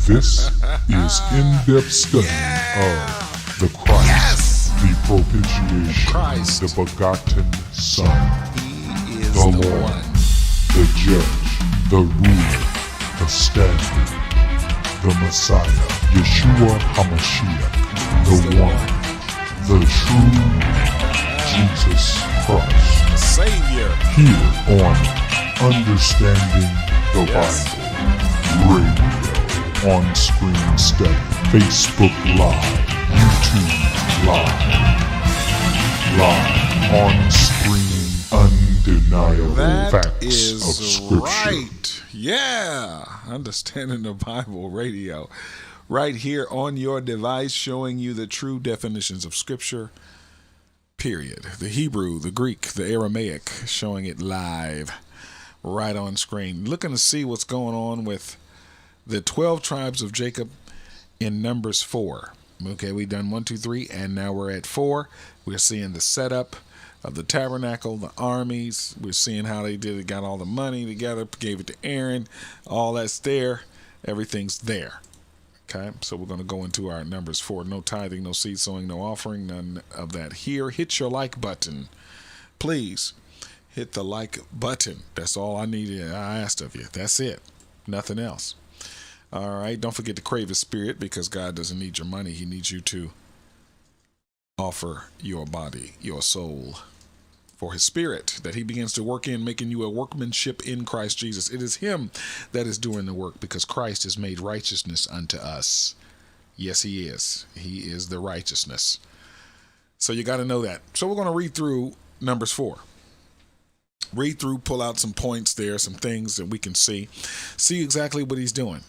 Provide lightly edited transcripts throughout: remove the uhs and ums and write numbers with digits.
This is in-depth study of the Christ, the propitiation, Christ. the begotten Son, He is the the Lord, one. the Judge, the Ruler, the Standard, the Messiah, Yeshua HaMashiach, the one, the true Jesus Christ. Savior. Here on Understanding the Yes. Bible Radio, on Screen Study, Facebook Live, YouTube Live, on screen, undeniable That facts is of Scripture. right. Yeah. Understanding the Bible Radio. Right here on your device, showing you the true definitions of Scripture. Period. The Hebrew, the Greek, the Aramaic, showing it live right on screen. Looking to see what's going on with the 12 tribes of Jacob in Numbers 4. Okay, we've done 1, 2, 3, and now we're at 4. We're seeing the setup of the tabernacle, the armies. We're seeing how they did it, got all the money together, gave it to Aaron. All that's there. Everything's there. Okay, so we're going to go into our Numbers 4. No tithing, no seed sowing, no offering, none of that here. Hit your like button. Please hit the like button. That's all I needed. I asked of you. That's it. Nothing else. All right. Don't forget to crave his spirit, because God doesn't need your money. He needs you to offer your body, your soul, for his spirit that he begins to work in, making you a workmanship in Christ Jesus. It is him that is doing the work, because Christ is made righteousness unto us. Yes, he is. He is the righteousness. So you got to know that. So we're going to read through Numbers 4. Read through, pull out some points there, some things that we can see exactly what he's doing.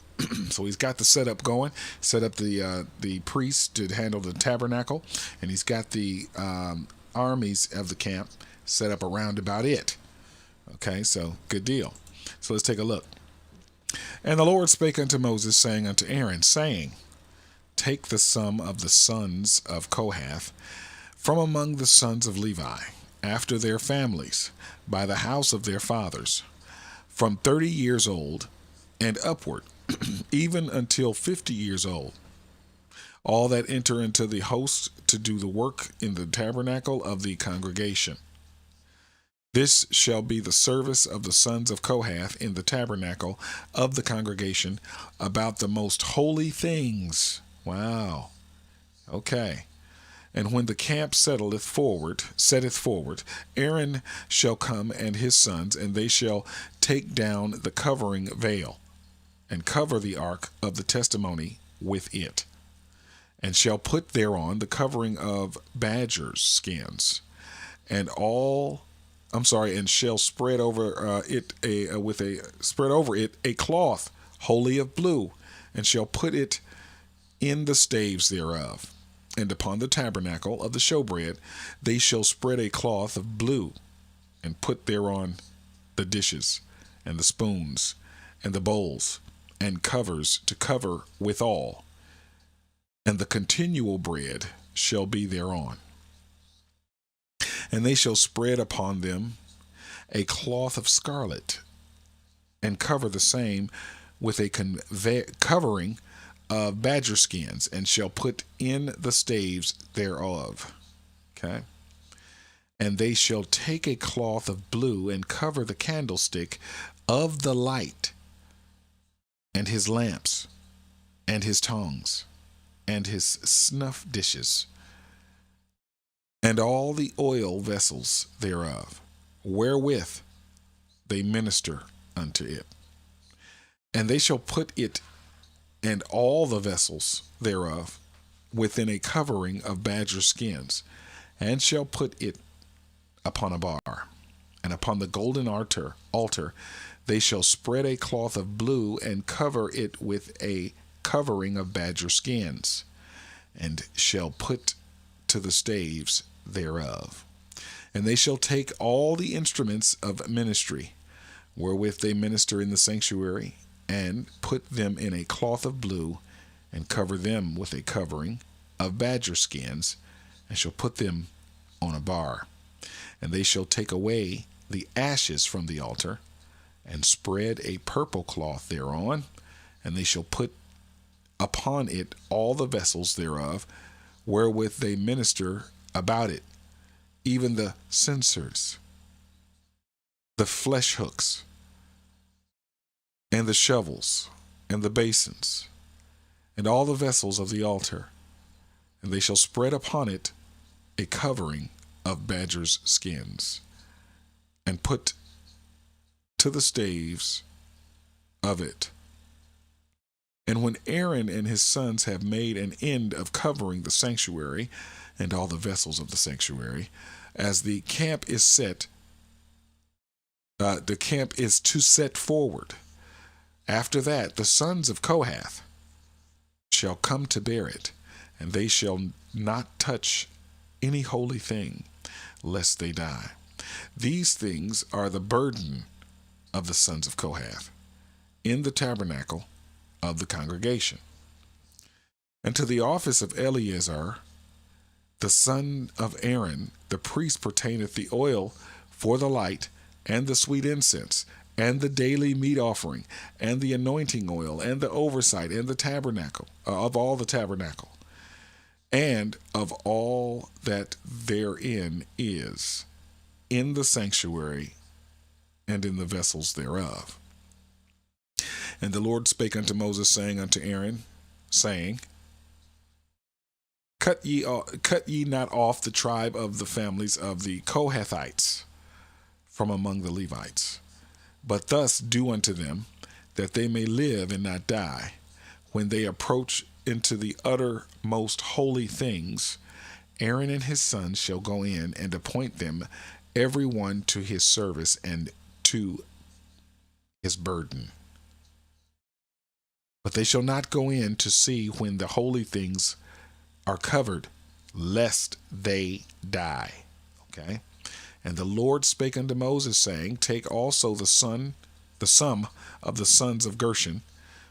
So he's got the setup going, set up the priests to handle the tabernacle, and he's got the armies of the camp set up around about it. Okay, so good deal. So let's take a look. And the Lord spake unto Moses, saying unto Aaron, saying, Take the sum of the sons of Kohath from among the sons of Levi, after their families, by the house of their fathers, from 30 years old and upward, even until 50 years old, all that enter into the host to do the work in the tabernacle of the congregation. This shall be the service of the sons of Kohath in the tabernacle of the congregation about the most holy things. Wow. Okay. And when the camp setteth forward, Aaron shall come and his sons, and they shall take down the covering veil, and cover the ark of the testimony with it, and shall put thereon the covering of badgers' skins, and shall spread over it a cloth wholly of blue, and shall put it in the staves thereof. And upon the tabernacle of the showbread they shall spread a cloth of blue, and put thereon the dishes, and the spoons, and the bowls, and covers to cover withal, and the continual bread shall be thereon. And they shall spread upon them a cloth of scarlet, and cover the same with a covering of badger skins, and shall put in the staves thereof. Okay. And they shall take a cloth of blue, and cover the candlestick of the light, and his lamps, and his tongues, and his snuff dishes, and all the oil vessels thereof, wherewith they minister unto it. And they shall put it and all the vessels thereof within a covering of badger skins, and shall put it upon a bar. And upon the golden altar they shall spread a cloth of blue, and cover it with a covering of badger skins, and shall put to the staves thereof. And they shall take all the instruments of ministry, wherewith they minister in the sanctuary, and put them in a cloth of blue, and cover them with a covering of badger skins, and shall put them on a bar. And they shall take away the ashes from the altar, and spread a purple cloth thereon, and they shall put upon it all the vessels thereof, wherewith they minister about it, even the censers, the flesh hooks, and the shovels, and the basins, and all the vessels of the altar. And they shall spread upon it a covering of badgers' skins, and put to the staves of it. And when Aaron and his sons have made an end of covering the sanctuary and all the vessels of the sanctuary, as the camp is set, the camp is to set forward. After that, the sons of Kohath shall come to bear it, and they shall not touch any holy thing, lest they die. These things are the burden of the sons of Kohath in the tabernacle of the congregation. And to the office of Eleazar, the son of Aaron, the priest, pertaineth the oil for the light, and the sweet incense, and the daily meat offering, and the anointing oil, and the oversight, and the tabernacle, of all the tabernacle, and of all that therein is, in the sanctuary, and in the vessels thereof. And the Lord spake unto Moses, saying unto Aaron, saying, Cut ye not off the tribe of the families of the Kohathites from among the Levites, but thus do unto them, that they may live and not die, when they approach into the uttermost holy things. Aaron and his sons shall go in and appoint them, every one to his service and to his burden. But they shall not go in to see when the holy things are covered, lest they die. Okay? And the Lord spake unto Moses, saying, Take also the sum of the sons of Gershon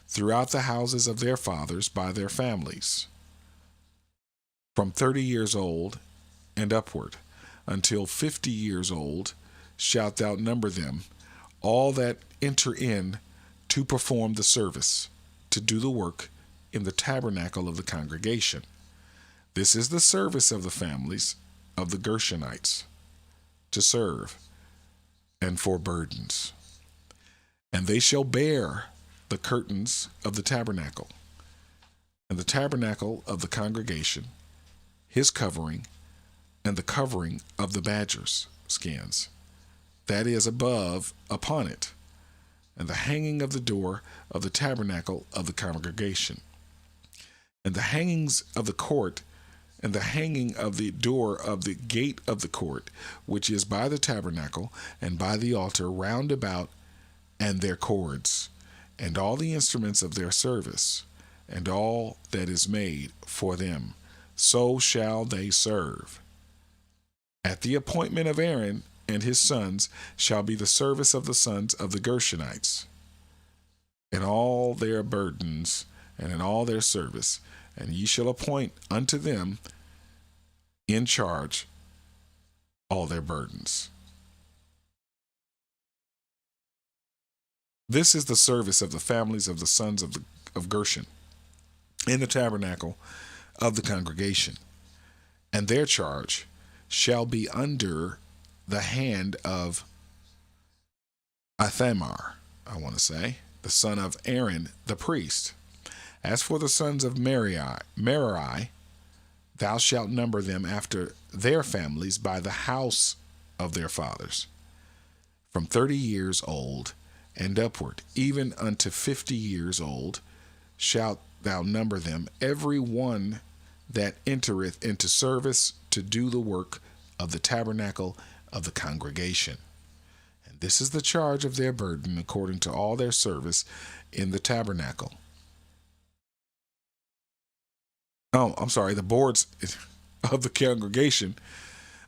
throughout the houses of their fathers by their families, from 30 years old and upward, until 50 years old shalt thou number them, all that enter in to perform the service, to do the work in the tabernacle of the congregation. This is the service of the families of the Gershonites, to serve and for burdens. And they shall bear the curtains of the tabernacle, and the tabernacle of the congregation, his covering, and the covering of the badgers' skins, that is above upon it, and the hanging of the door of the tabernacle of the congregation, and the hangings of the court, and the hanging of the door of the gate of the court, which is by the tabernacle, and by the altar round about, and their cords, and all the instruments of their service, and all that is made for them, so shall they serve. At the appointment of Aaron and his sons shall be the service of the sons of the Gershonites, in all their burdens, and in all their service, and ye shall appoint unto them in charge all their burdens. This is the service of the families of the sons of Gershon in the tabernacle of the congregation, and their charge shall be under the hand of Ithamar, the son of Aaron the priest. As for the sons of Merari, thou shalt number them after their families by the house of their fathers, from 30 years old and upward, even unto 50 years old, shalt thou number them, every one that entereth into service to do the work of the tabernacle of the congregation. And this is the charge of their burden according to all their service in the tabernacle. The boards of the congregation,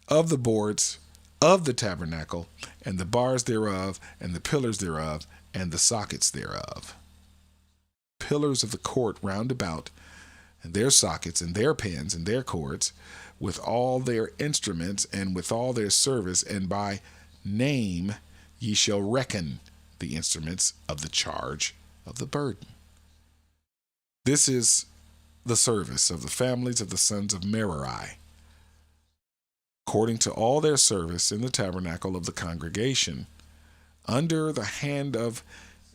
of the boards of the tabernacle, and the bars thereof, and the pillars thereof, and the sockets thereof. Pillars of the court round about, and their sockets, and their pins, and their cords, with all their instruments, and with all their service, and by name ye shall reckon the instruments of the charge of the burden. This is the service of the families of the sons of Merari, according to all their service in the tabernacle of the congregation, under the hand of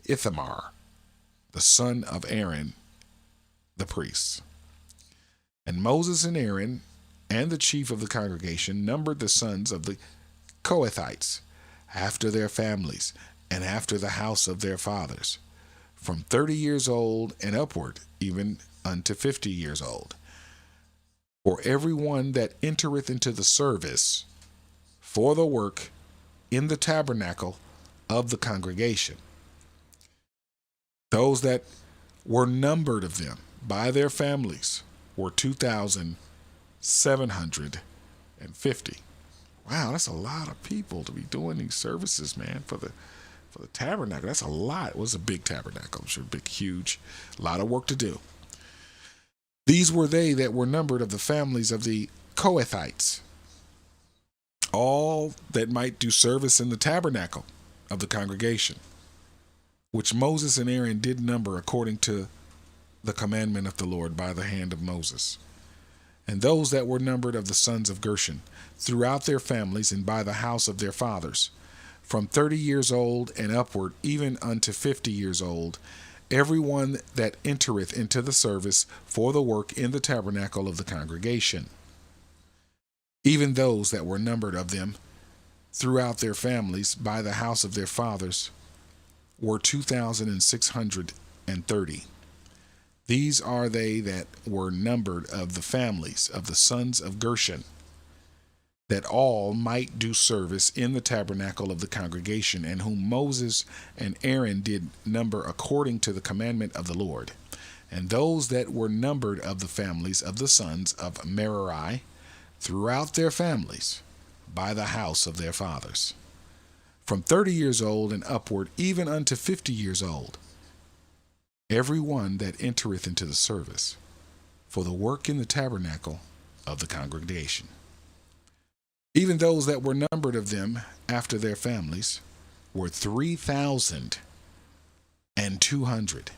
Ithamar, the son of Aaron, the priest. And Moses and Aaron and the chief of the congregation numbered the sons of the Kohathites after their families and after the house of their fathers, from 30 years old and upward, even unto 50 years old. For every one that entereth into the service for the work in the tabernacle of the congregation. Those that were numbered of them by their families were 2,750. Wow, that's a lot of people to be doing these services, man, for the tabernacle. That's a lot. It was a big tabernacle, I'm sure, big, huge, a lot of work to do. These were they that were numbered of the families of the Kohathites, all that might do service in the tabernacle of the congregation, which Moses and Aaron did number according to the commandment of the Lord by the hand of Moses. And those that were numbered of the sons of Gershon, throughout their families and by the house of their fathers, from 30 years old and upward, even unto 50 years old, every one that entereth into the service for the work in the tabernacle of the congregation. Even those that were numbered of them throughout their families by the house of their fathers were 2,630. These are they that were numbered of the families of the sons of Gershon, that all might do service in the tabernacle of the congregation, and whom Moses and Aaron did number according to the commandment of the Lord. And those that were numbered of the families of the sons of Merari throughout their families by the house of their fathers, from 30 years old and upward, even unto 50 years old, every one that entereth into the service for the work in the tabernacle of the congregation. Even those that were numbered of them after their families were 3,200.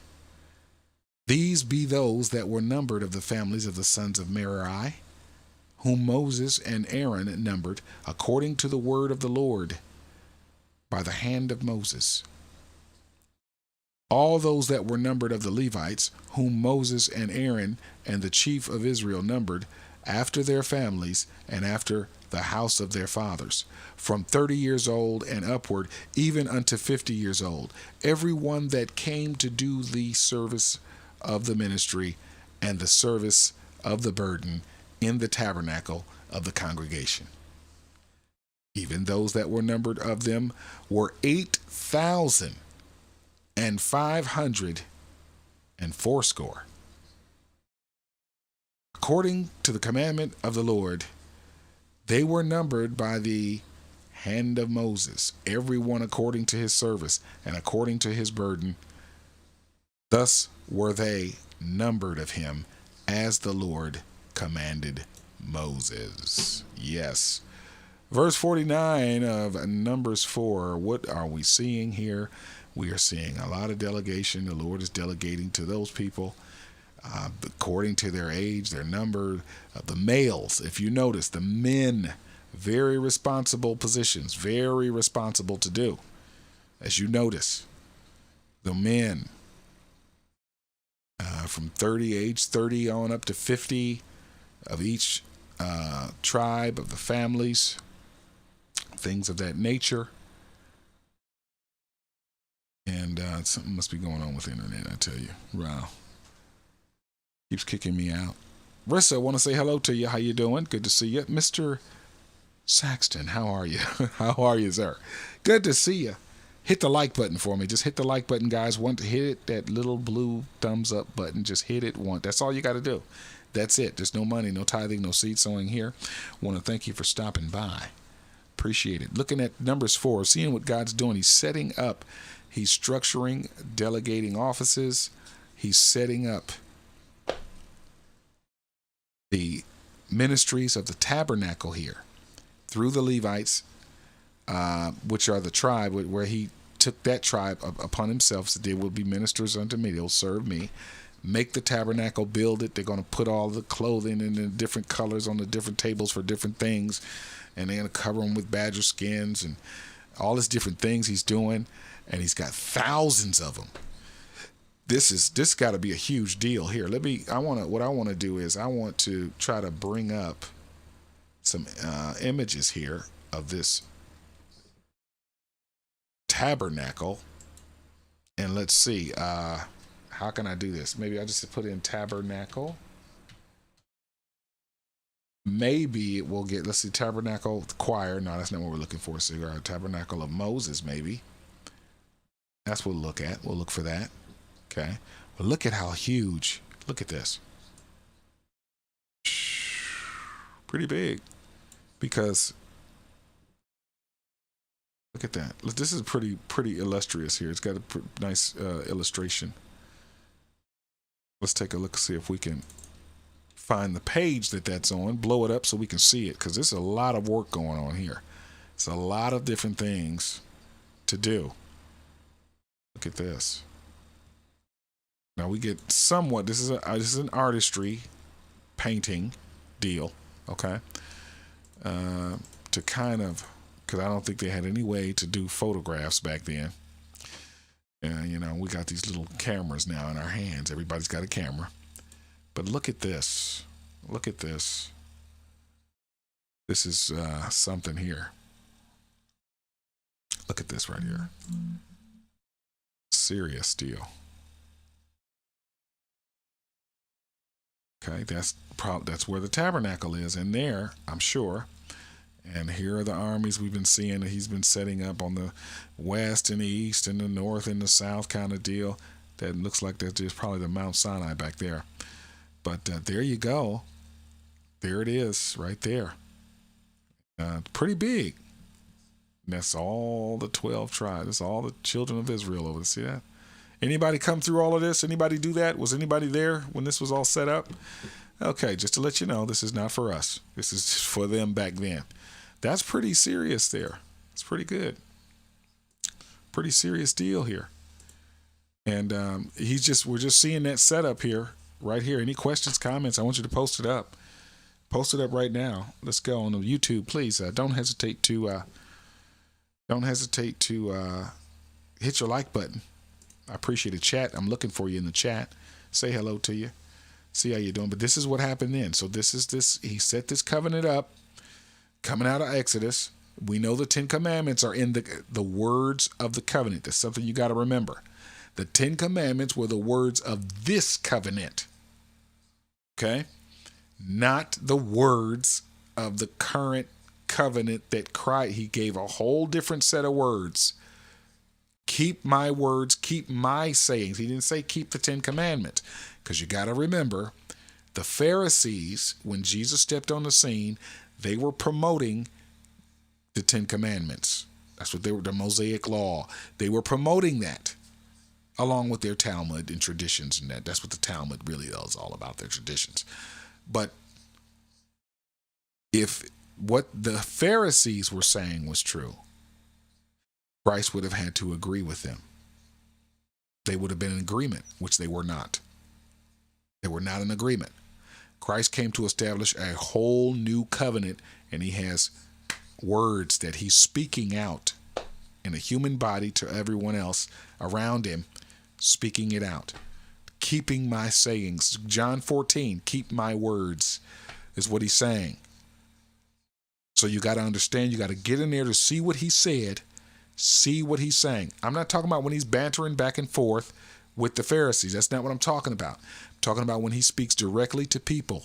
These be those that were numbered of the families of the sons of Merari, whom Moses and Aaron numbered according to the word of the Lord by the hand of Moses. All those that were numbered of the Levites, whom Moses and Aaron and the chief of Israel numbered after their families and after the house of their fathers, from 30 years old and upward, even unto 50 years old, every one that came to do the service of the ministry and the service of the burden in the tabernacle of the congregation. Even those that were numbered of them were 8,580. According to the commandment of the Lord, they were numbered by the hand of Moses, every one according to his service and according to his burden. Thus were they numbered of him, as the Lord commanded Moses. Yes. Verse 49 of Numbers 4, what are we seeing here? We are seeing a lot of delegation. The Lord is delegating to those people according to their age, their number. The males, if you notice, the men, very responsible positions, very responsible to do. As you notice, the men from age 30 on up to 50 of each tribe of the families, things of that nature. And something must be going on with the internet, I tell you. Wow. Keeps kicking me out. Rissa, I want to say hello to you. How you doing? Good to see you. Mr. Saxton, how are you? How are you, sir? Good to see you. Hit the like button for me. Just hit the like button, guys. Want to hit it, that little blue thumbs up button. Just hit it once. That's all you got to do. That's it. There's no money, no tithing, no seed sowing here. Want to thank you for stopping by. Appreciate it. Looking at Numbers 4, seeing what God's doing. He's setting up. He's structuring, delegating offices. He's setting up the ministries of the tabernacle here through the Levites, which are the tribe where he took that tribe upon himself, so they will be ministers unto me. They'll serve me. make the tabernacle, build it. They're going to put all the clothing in the different colors on the different tables for different things, and they're going to cover them with badger skins and all these different things he's doing, and he's got thousands of them. This got to be a huge deal here. What I want to do is I want to try to bring up some images here of this tabernacle, and let's see, how can I do this? Maybe I just put in tabernacle. Maybe it will get, let's see, tabernacle choir. No, that's not what we're looking for. So our tabernacle of Moses, maybe. That's what we'll look at. We'll look for that. Okay. Well, look at how huge. Look at this. Pretty big. Because look at that. This is pretty illustrious here. It's got a nice illustration. Let's take a look, see if we can find the page that's on, blow it up so we can see it, because there's a lot of work going on here. It's a lot of different things to do. Look at this. Now we get somewhat, this is an artistry painting deal, okay? To kind of, because I don't think they had any way to do photographs back then. And, we got these little cameras now in our hands. Everybody's got a camera. But look at this. Look at this. This is something here. Look at this right here. Serious deal. Okay, that's where the tabernacle is, in there, I'm sure. And here are the armies we've been seeing that he's been setting up on the west and the east and the north and the south kind of deal. That looks like there's probably the Mount Sinai back there. But there you go. There it is right there. Pretty big. And that's all the 12 tribes. That's all the children of Israel over there. See that? Anybody come through all of this? Anybody do that? Was anybody there when this was all set up? Okay, just to let you know, this is not for us. This is for them back then. That's pretty serious there. It's pretty good. Pretty serious deal here. And we're just seeing that setup here, right here. Any questions, comments? I want you to post it up. Post it up right now. Let's go on YouTube, please. Don't hesitate to hit your like button. I appreciate the chat. I'm looking for you in the chat. Say hello to you. See how you're doing. But this is what happened then. So he set this covenant up coming out of Exodus. We know the 10 Commandments are in the words of the covenant. That's something you got to remember. The 10 Commandments were the words of this covenant. Okay? Not the words of the current covenant that Christ, he gave a whole different set of words. Keep my words, keep my sayings. He didn't say keep the 10 Commandments, because you got to remember, the Pharisees, when Jesus stepped on the scene, they were promoting the 10 Commandments. That's what they were, the Mosaic Law. They were promoting that along with their Talmud and traditions, and that's what the Talmud really is all about, their traditions. But if what the Pharisees were saying was true, Christ would have had to agree with them. They would have been in agreement, which they were not. They were not in agreement. Christ came to establish a whole new covenant, and he has words that he's speaking out in a human body to everyone else around him, speaking it out. Keeping my sayings. John 14, keep my words, is what he's saying. So you got to understand, you got to get in there to see what he said. See what he's saying. I'm not talking about when he's bantering back and forth with the Pharisees. That's not what I'm talking about. I'm talking about when he speaks directly to people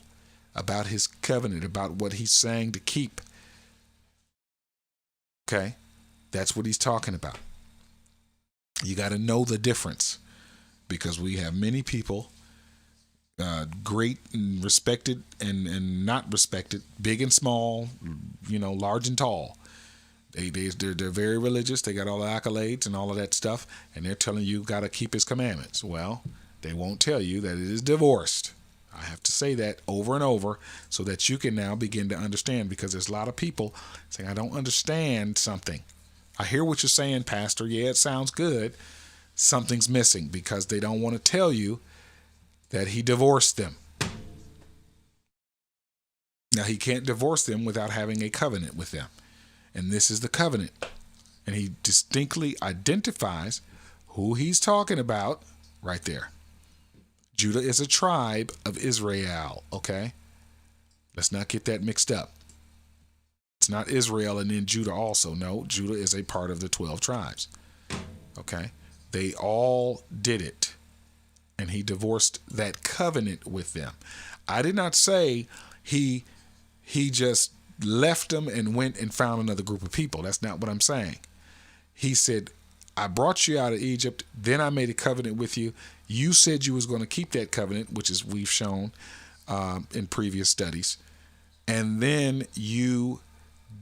about his covenant, about what he's saying to keep. Okay? That's what he's talking about. You got to know the difference, because we have many people, great and respected and not respected, big and small, large and tall. They're very religious. They got all the accolades and all of that stuff, and they're telling you got to keep his commandments. Well, they won't tell you that it is divorced. I have to say that over and over so that you can now begin to understand, because there's a lot of people saying, I don't understand something. I hear what you're saying, Pastor. Yeah, it sounds good. Something's missing, because they don't want to tell you that he divorced them. Now, he can't divorce them without having a covenant with them. And this is the covenant. And he distinctly identifies who he's talking about right there. Judah is a tribe of Israel, okay? Let's not get that mixed up. It's not Israel and then Judah also. No, Judah is a part of the 12 tribes, okay? They all did it. And he divorced that covenant with them. I did not say he just left them and went and found another group of people. That's not what I'm saying. He said, I brought you out of Egypt, then I made a covenant with you. You said you was going to keep that covenant, which is we've shown in previous studies. And then you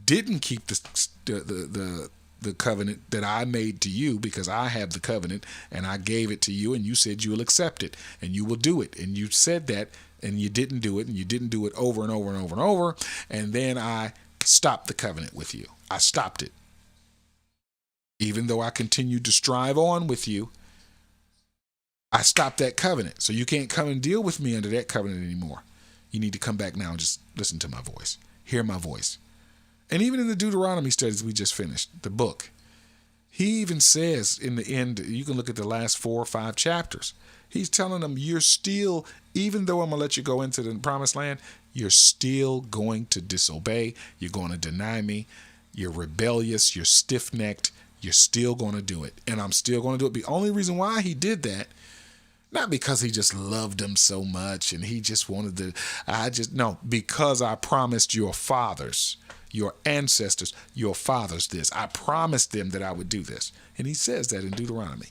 didn't keep the covenant that I made to you, because I have the covenant and I gave it to you, and you said you will accept it and you will do it. And you said that, and you didn't do it, and you didn't do it over and over and over and over. And then I stopped the covenant with you. I stopped it. Even though I continued to strive on with you, I stopped that covenant. So you can't come and deal with me under that covenant anymore. You need to come back now and just listen to my voice. Hear my voice. And even in the Deuteronomy studies we just finished, the book, he even says in the end, you can look at the last 4 or 5 chapters. He's telling them, you're still, even though I'm going to let you go into the promised land, you're still going to disobey. You're going to deny me. You're rebellious. You're stiff-necked. You're still going to do it. And I'm still going to do it. The only reason why he did that, not because he just loved them so much and he just wanted to, no, because I promised your fathers, your ancestors, your fathers this. I promised them that I would do this. And he says that in Deuteronomy.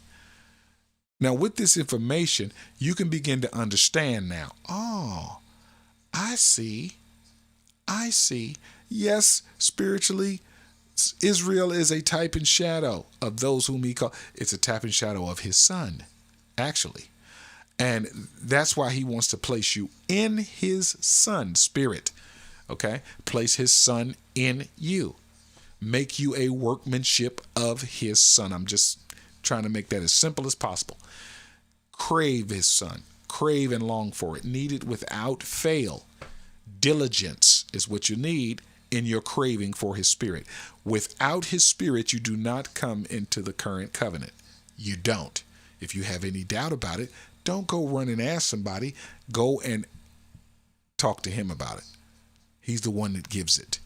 Now, with this information, you can begin to understand now. Oh, I see. Yes, spiritually, Israel is a type and shadow of those whom he called. It's a type and shadow of his son, actually. And that's why he wants to place you in his son, spirit. Okay? Place his son in you. Make you a workmanship of his son. I'm just trying to make that as simple as possible. Crave his son. Crave and long for it. Need it without fail. Diligence is what you need in your craving for his spirit. Without his spirit, you do not come into the current covenant. You don't. If you have any doubt about it, don't go run and ask somebody. Go and talk to him about it. He's the one that gives it.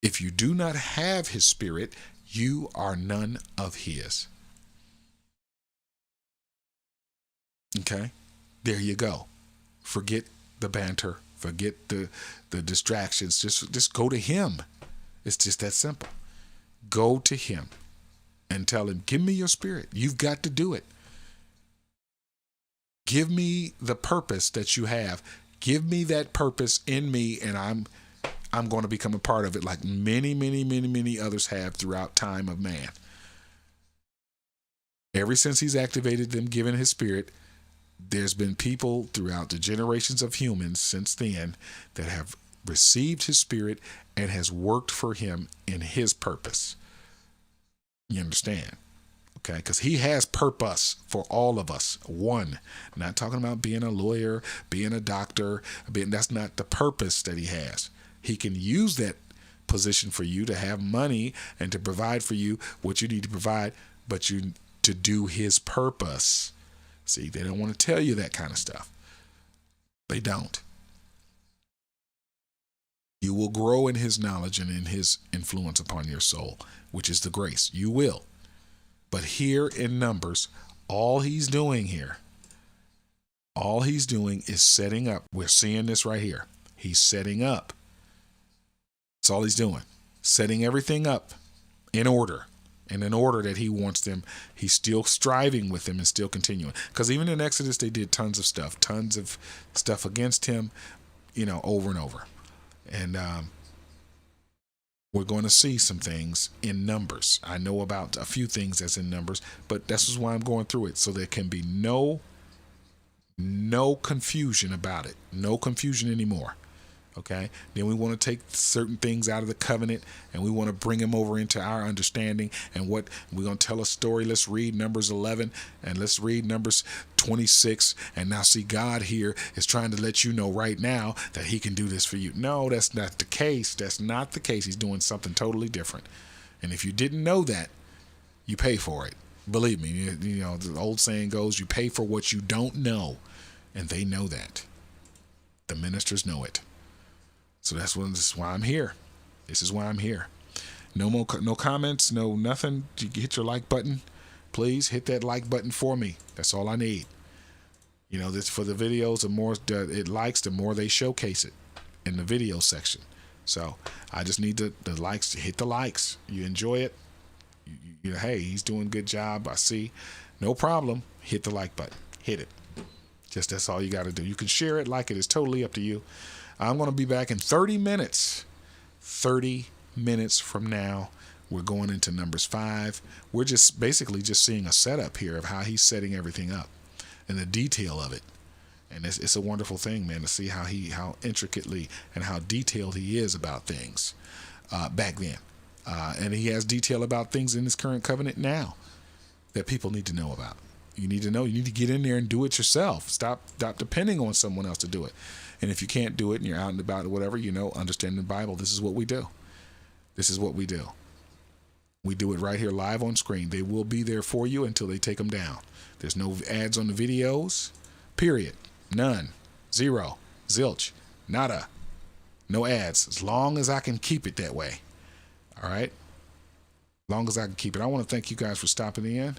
If you do not have his spirit, you are none of his. Okay? There you go. Forget the banter. Forget the distractions. Just go to him. It's just that simple. Go to him and tell him, give me your spirit. You've got to do it. Give me the purpose that you have. Give me that purpose in me, and I'm going to become a part of it, like many others have throughout time of man. Ever since he's activated them, given his spirit, there's been people throughout the generations of humans since then that have received his spirit and has worked for him in his purpose. You understand? Okay, because he has purpose for all of us. One, not talking about being a lawyer, being a doctor. That's not the purpose that he has. He can use that position for you to have money and to provide for you what you need to provide, but you to do his purpose. See, they don't want to tell you that kind of stuff. They don't. You will grow in his knowledge and in his influence upon your soul, which is the grace. You will. But here in Numbers, all he's doing is setting up. We're seeing this right here. He's setting up. That's all he's doing. Setting everything up in order. And in order that he wants them, he's still striving with them and still continuing. Because even in Exodus, they did tons of stuff against him, over and over. And we're going to see some things in Numbers. I know about a few things that's in Numbers, but this is why I'm going through it. So there can be no confusion about it. No confusion anymore. Okay, then we want to take certain things out of the covenant and we want to bring them over into our understanding. And what we're going to tell a story. Let's read Numbers 11 and let's read Numbers 26. And now see, God here is trying to let you know right now that he can do this for you. No, that's not the case. That's not the case. He's doing something totally different. And if you didn't know that, you pay for it. Believe me, you know, the old saying goes, you pay for what you don't know. And they know that. The ministers know it. So this is why I'm here. This is why I'm here. No comments, no nothing. You hit your like button. Please hit that like button for me. That's all I need. You know, this for the videos, the more it likes, the more they showcase it in the video section. So I just need the likes. Hit the likes. You enjoy it. You know, hey, he's doing a good job. I see. No problem. Hit the like button. Hit it. Just that's all you got to do. You can share it, like it. It's totally up to you. I'm going to be back in 30 minutes. 30 minutes from now, we're going into Numbers 5. We're just basically just seeing a setup here of how he's setting everything up and the detail of it. And it's a wonderful thing, man, to see how intricately and how detailed he is about things back then. And he has detail about things in his current covenant now that people need to know about. You need to know. You need to get in there and do it yourself. Stop depending on someone else to do it. And if you can't do it and you're out and about or whatever, you know, understanding the Bible, this is what we do. This is what we do. We do it right here live on screen. They will be there for you until they take them down. There's no ads on the videos, period. None. Zero. Zilch. Nada. No ads. As long as I can keep it that way. All right? As long as I can keep it. I want to thank you guys for stopping in.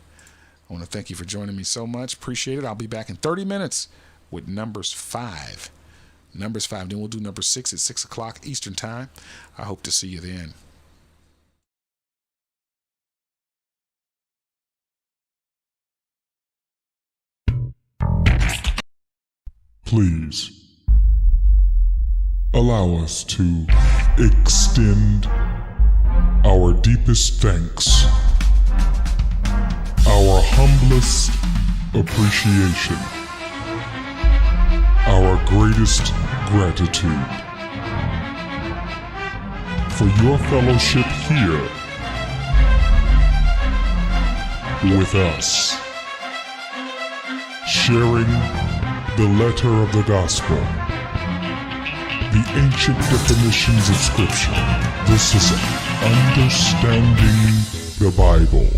I want to thank you for joining me so much. Appreciate it. I'll be back in 30 minutes with Numbers 5. Numbers 5. Then we'll do number 6 at 6 o'clock Eastern Time. I hope to see you then. Please allow us to extend our deepest thanks, our humblest appreciation, our greatest gratitude for your fellowship here with us, sharing the letter of the gospel, the ancient definitions of Scripture. This is Understanding the Bible.